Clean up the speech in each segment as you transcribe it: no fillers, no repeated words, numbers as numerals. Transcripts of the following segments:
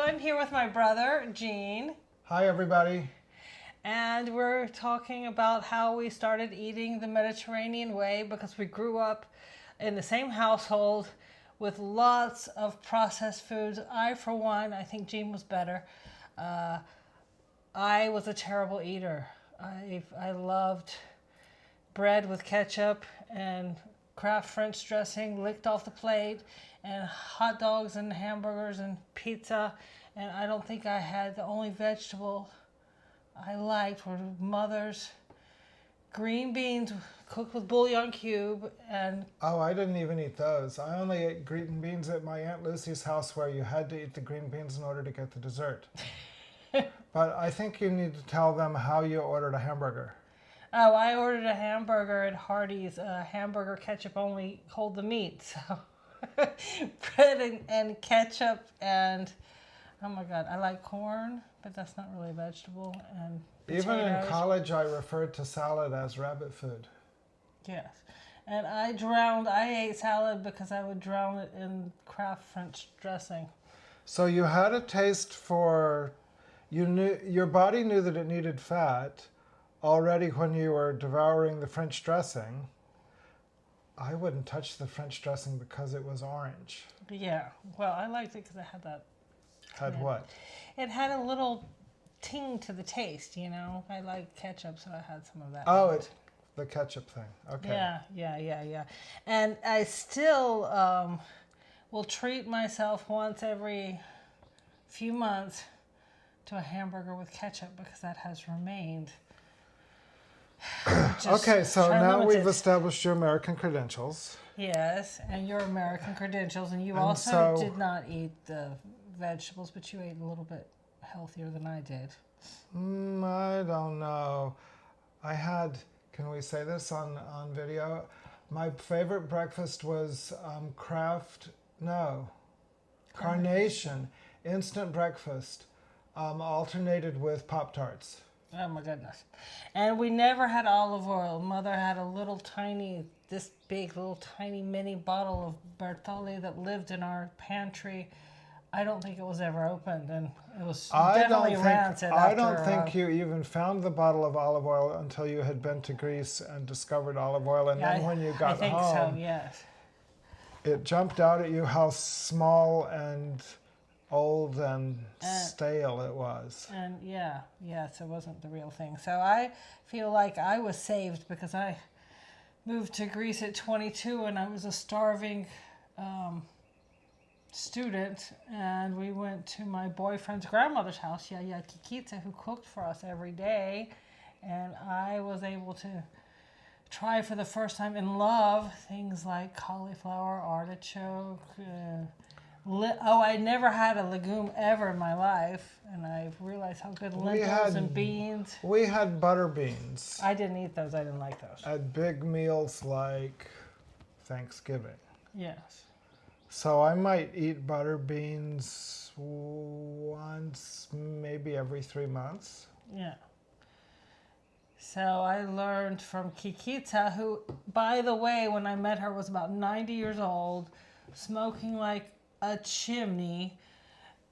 I'm here with my brother, Gene, Hi, everybody. and we're talking about how we started eating the Mediterranean way because we grew up in the same household with lots of processed foods. I, for one, I think Gene was better. Uh, I was a terrible eater. I loved bread with ketchup and Kraft French dressing licked off the plate, and hot dogs and hamburgers and pizza. And I don't think I had the only vegetable I liked were Mother's green beans cooked with bouillon cube and Oh, I didn't even eat those. I only ate green beans at my Aunt Lucy's house where you had to eat the green beans in order to get the dessert. But I think you need to tell them how you ordered a hamburger. oh, I ordered a hamburger at Hardee's. Hamburger ketchup only hold the meat, so bread and ketchup and oh my god, I like corn, but that's not really a vegetable. And Even in potatoes. college, I referred to salad as rabbit food. Yes. And I ate salad because I would drown it in Kraft French dressing. So you had a taste for, your body knew that it needed fat already when you were devouring the French dressing. I wouldn't touch the French dressing because it was orange. Yeah. Well, I liked it because it had that. Had Yeah. what? It had a little ting to the taste, you know. I like ketchup, so I had some of that. Oh, it's the ketchup thing. Okay. Yeah. And I still will treat myself once every few months to a hamburger with ketchup because that has remained. Okay, so now we've limited. established your American credentials. Yes, and your American credentials, and you And also so- did not eat the vegetables, but you ate a little bit healthier than I did. I don't know. I had, can we say this on video? My favorite breakfast was Carnation, instant breakfast, alternated with Pop-Tarts. Oh my goodness. And we never had olive oil. Mother had a little tiny, this big little tiny mini bottle of Bertolli that lived in our pantry. I don't think it was ever opened, and it was definitely rancid. I don't think you even found the bottle of olive oil until you had been to Greece and discovered olive oil. And then when you got I think home, so, yes. it jumped out at you how small and old and stale it was. And yes, it wasn't the real thing. So I feel like I was saved because I moved to Greece at 22 and I was a starving student, and we went to my boyfriend's grandmother's house, Kikita, who cooked for us every day, and I was able to try for the first time in love things like cauliflower, artichoke. I never had a legume ever in my life, and I realized how good lentils and beans. We had butter beans I didn't eat those. I didn't like those. at big meals like Thanksgiving. Yes. So I might eat butter beans once, maybe every 3 months. Yeah. So I learned from Kikita, who, by the way, when I met her, was about 90 years old, smoking like a chimney,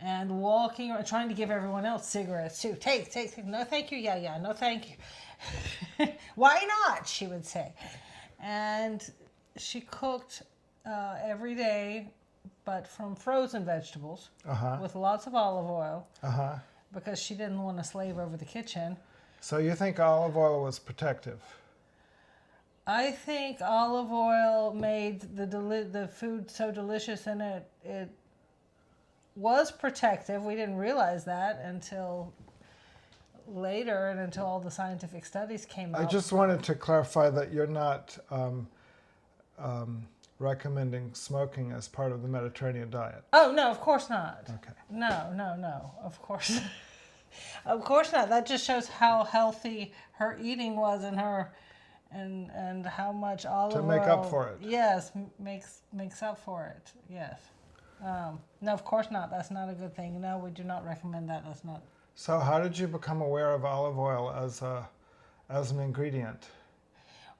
and walking around, trying to give everyone else cigarettes too. Take. No, thank you. Yeah. No, thank you. Why not? She would say. And she cooked every day, but from frozen vegetables with lots of olive oil because she didn't want to slave over the kitchen. So you think olive oil was protective? I think olive oil made the food so delicious, and it was protective. We didn't realize that until later and until all the scientific studies came out. I just wanted to clarify that you're not recommending smoking as part of the Mediterranean diet. Oh, no, of course not. Okay. No, of course. Of course not. That just shows how healthy her eating was, and her and how much olive oil To make up for it. Yes, makes up for it. Yes. No, of course not. That's not a good thing. No, we do not recommend that. That's not. So how did you become aware of olive oil as an ingredient?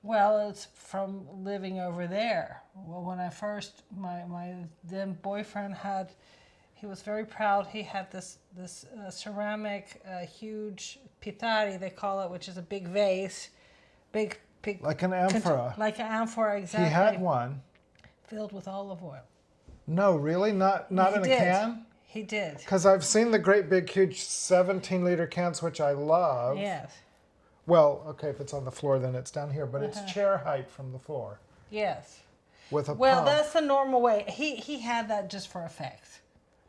Well, it's from living over there. Well, when I first, my then boyfriend had He was very proud. He had this ceramic, huge pitari, they call it, which is a big vase, big Like an amphora. like an amphora, exactly. He had one. Filled with olive oil. No, really? Not He in a did. can? He did. Because I've seen the great big huge 17-liter cans, which I love. Yes. Well, okay, if it's on the floor, then it's down here, but it's chair height from the floor Yes. with a Well, pump. that's the normal way. He had that just for effect.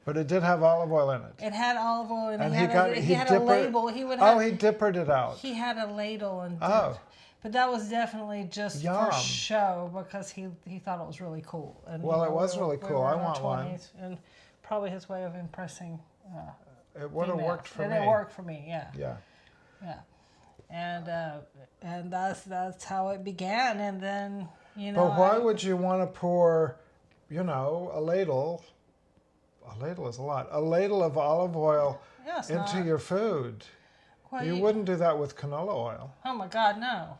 But it did have olive oil in it. It had olive oil, and And he had a label. He would have. Oh, he dippered it out. He had a ladle and. Oh. But that was definitely just Yum. for show because he thought it was really cool. And, Well, it was really we cool. were I in our want one. 20s, and probably his way of impressing. It would have females. worked for and me. it worked for me. Yeah. Yeah. Yeah. And that's how it began, and then know. But why would you want to pour, a ladle? A ladle is a lot. A ladle of olive oil Yeah, it's into not. your food. Well, You wouldn't do that with canola oil. Oh my God, no.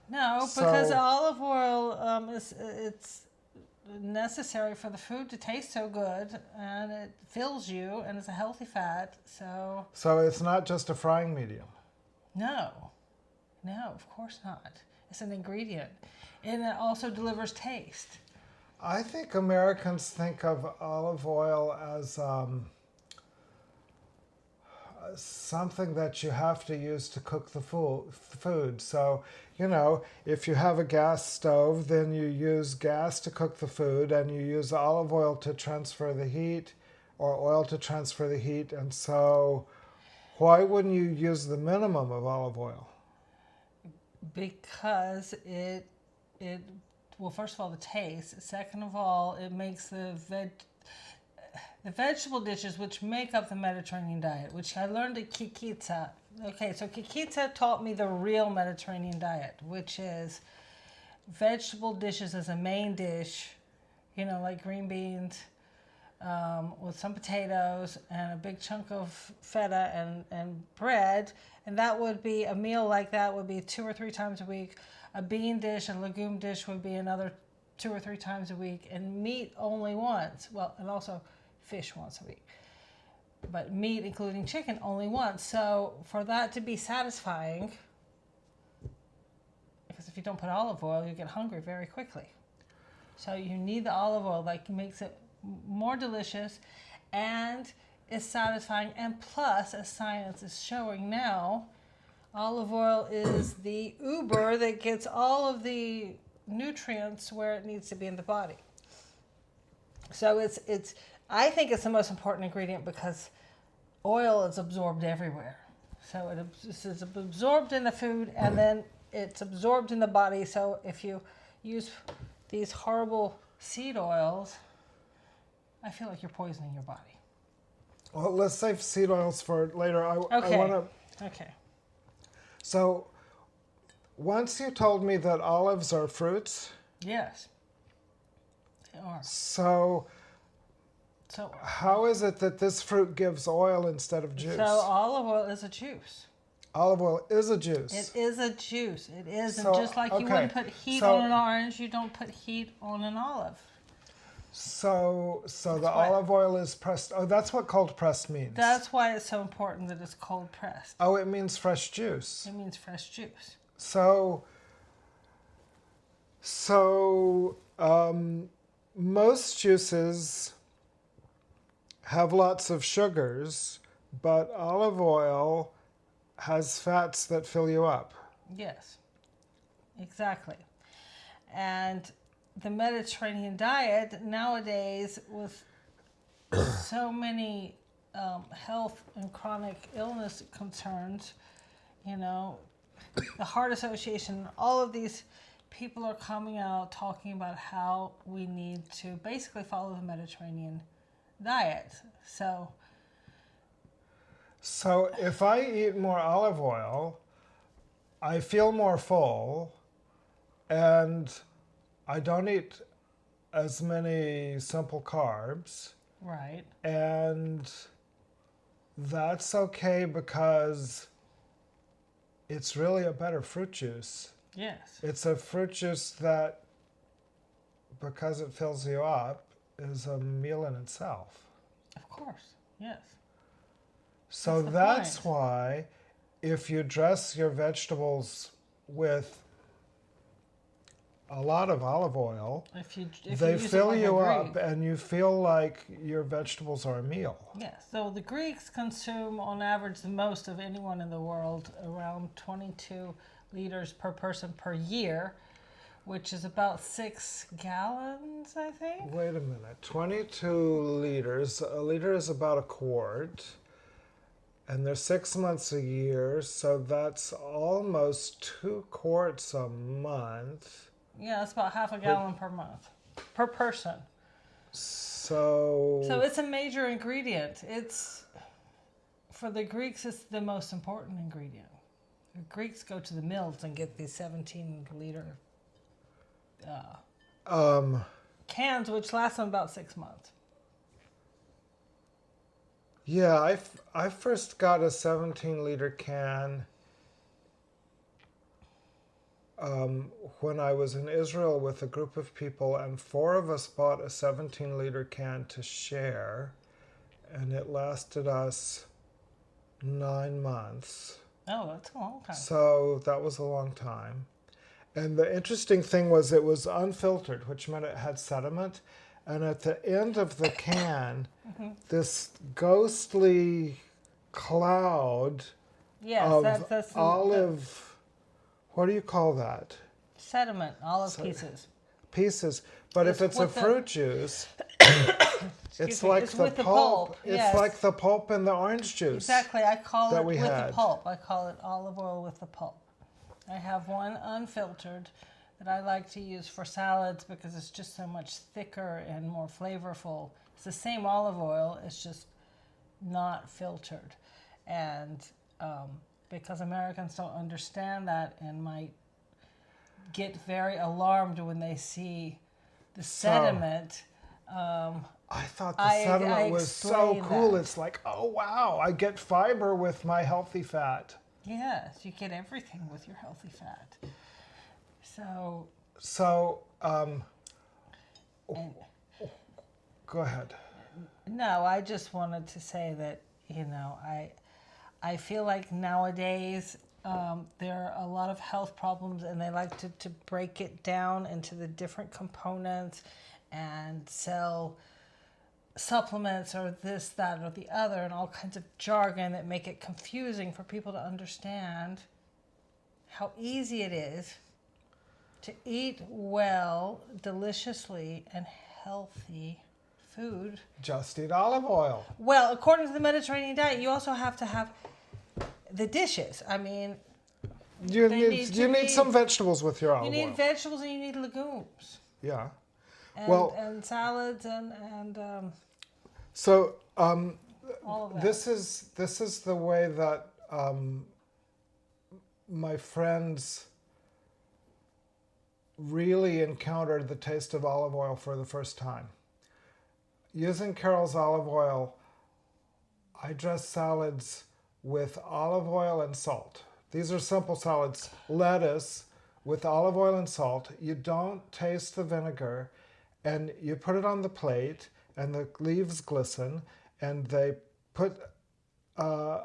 No, So- because olive oil it's necessary for the food to taste so good, and it fills you, and it's a healthy fat. So So it's not just a frying medium. no, of course not. It's an ingredient, and it also delivers taste. I think Americans think of olive oil as something that you have to use to cook the food. So, if you have a gas stove, then you use gas to cook the food, and you use olive oil to transfer the heat, or oil to transfer the heat. And so, why wouldn't you use the minimum of olive oil? Because it well, first of all, the taste. Second of all, it makes the vegetable dishes which make up the Mediterranean diet, which I learned at Kikitsa. Okay, so Kikitsa taught me the real Mediterranean diet, which is vegetable dishes as a main dish, like green beans, with some potatoes and a big chunk of feta and bread. And that would be a meal like that would be 2 or 3 times a week. A bean dish, a legume dish would be another 2 or 3 times a week, and meat only once. Well, and also fish once a week. But meat, including chicken, only once. So for that to be satisfying, because if you don't put olive oil, you get hungry very quickly. So you need the olive oil, like makes it more delicious and is satisfying. And plus, as science is showing now, olive oil is the Uber that gets all of the nutrients where it needs to be in the body. So it's I think it's the most important ingredient because oil is absorbed everywhere. So it's absorbed in the food, and then it's absorbed in the body. So if you use these horrible seed oils, I feel like you're poisoning your body. Well, let's save seed oils for later. I want to. Okay. So, once you told me that olives are fruits. Yes, they are. So how is it that this fruit gives oil instead of juice? So olive oil is a juice. Olive oil is a juice. It is a juice. It is. So, And just like you okay. wouldn't put heat So- on an orange, you don't put heat on an olive. So the why- olive oil is pressed. Oh, that's what cold pressed means. That's why it's so important that it's cold pressed. Oh, it means fresh juice. It means fresh juice. So most juices have lots of sugars, but olive oil has fats that fill you up. Yes, exactly. And the Mediterranean diet nowadays, with so many health and chronic illness concerns, the Heart Association, all of these people are coming out talking about how we need to basically follow the Mediterranean diet. So if I eat more olive oil, I feel more full, and I don't eat as many simple carbs. right. And that's okay because it's really a better fruit juice. Yes. It's a fruit juice that, because it fills you up, is a meal in itself. Of course, yes. So That's the that's point. why if you dress your vegetables with a lot of olive oil, If you they use it fill like a you up Greek. and you feel like your vegetables are a meal. Yes. So the Greeks consume on average the most of anyone in the world, around 22 liters per person per year, which is about 6 gallons, I think. Wait a minute. 22 liters. A liter is about a quart. And there's 6 months a year, so that's almost 2 quarts a month. Yeah, that's about half a But gallon per month, per person. So so it's a major ingredient. It's for the Greeks, it's the most important ingredient. The Greeks go to the mills and get these 17-liter um cans, which last them about 6 months. yeah, I first got a 17-liter can when I was in Israel with a group of people, and four of us bought a 17-liter can to share, and it lasted us 9 months. Oh, that's a long time. So that was a long time. And the interesting thing was it was unfiltered, which meant it had sediment. And at the end of the can, this ghostly cloud Yes, of that's the olive, what do you call that? sediment, olive So- pieces. Pieces. But if It's it's a with the- fruit juice, it's me, like it's the with the pulp. pulp, It's yes. like the pulp in the orange juice. Exactly, I call that it we with had. the pulp. I call it olive oil with the pulp. I have one unfiltered that I like to use for salads because it's just so much thicker and more flavorful. It's the same olive oil, it's just not filtered. And because Americans don't understand that and might get very alarmed when they see the sediment. I thought the I sediment was so explained cool. that. It's like, oh wow, I get fiber with my healthy fat. Yes, you get everything with your healthy fat. So, So, and, go ahead. no, I just wanted to say that, I feel like nowadays there are a lot of health problems and they like to break it down into the different components and sell supplements or this, that, or the other, and all kinds of jargon that make it confusing for people to understand how easy it is to eat well, deliciously, and healthy food. Just eat olive oil. Well, according to the Mediterranean diet, you also have to have the dishes. I mean, You They need need to you be- need some vegetables with your you olive need oil. vegetables and you need legumes. Yeah. And, Well- and salads and So all of that. this is the way that my friends really encountered the taste of olive oil for the first time. Using Carol's olive oil, I dress salads with olive oil and salt. These are simple salads. Lettuce with olive oil and salt. You don't taste the vinegar, and you put it on the plate, and the leaves glisten, and they put a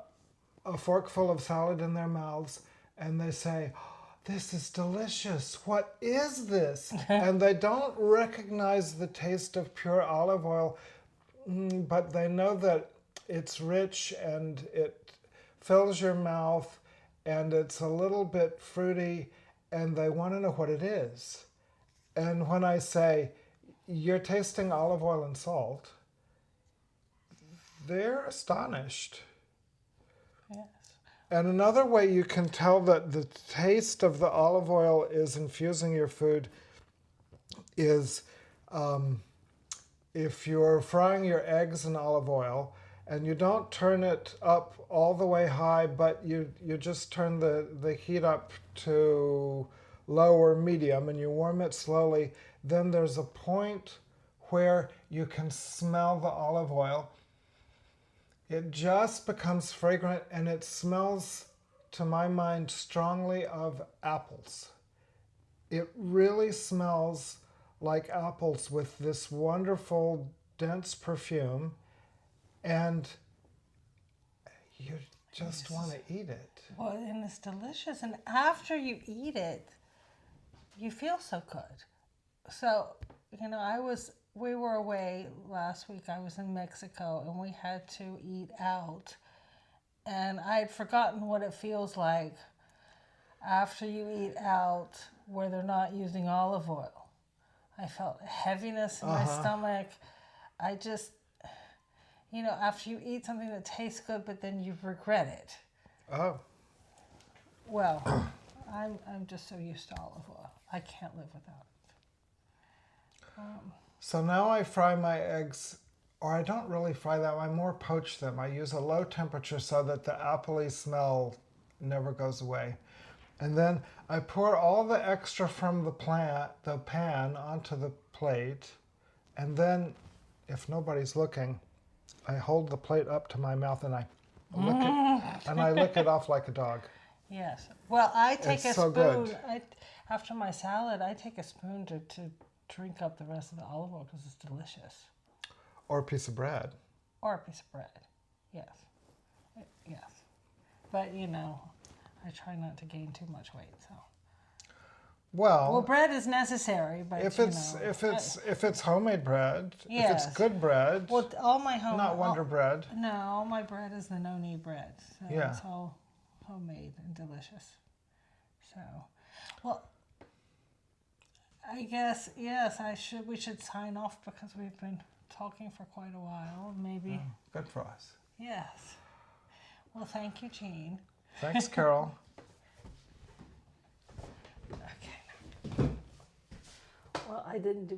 forkful of salad in their mouths, and they say, "This is delicious. What is this?" And they don't recognize the taste of pure olive oil, but they know that it's rich and it fills your mouth and it's a little bit fruity, and they want to know what it is. And when I say, "You're tasting olive oil and salt," they're astonished. Yes. And another way you can tell that the taste of the olive oil is infusing your food is if you're frying your eggs in olive oil and you don't turn it up all the way high, but you just turn the heat up to low or medium and you warm it slowly, then there's a point where you can smell the olive oil. It just becomes fragrant and it smells, to my mind, strongly of apples. It really smells like apples with this wonderful, dense perfume. and you just want to eat it. Well, and it's delicious. And after you eat it, you feel so good. So, we were away last week. I was in Mexico and we had to eat out. And I had forgotten what it feels like after you eat out where they're not using olive oil. I felt heaviness in my stomach. I just, after you eat something that tastes good, but then you regret it. Oh. Well, I'm just so used to olive oil. I can't live without it. So now I fry my eggs, or I don't really fry them, I more poach them. I use a low temperature so that the appley smell never goes away. And then I pour all the extra from the pan onto the plate. And then, if nobody's looking, I hold the plate up to my mouth and I lick it off like a dog. Yes. Well, I take It's a so spoon. good. After my salad, I take a spoon to drink up the rest of the olive oil because it's delicious. Or a piece of bread. Or a piece of bread. Yes. Yes. But, I try not to gain too much weight, so. Well, bread is necessary, but if it's homemade bread, yes. if it's good bread, well, all my not Wonder Bread. No, all my bread is the no-knead bread, so Yeah. it's all homemade and delicious. So, well, I guess yes, we should sign off because we've been talking for quite a while. Maybe. Good for us. Yes. Well, thank you, Jean. Thanks, Carol. Okay. Well, I didn't do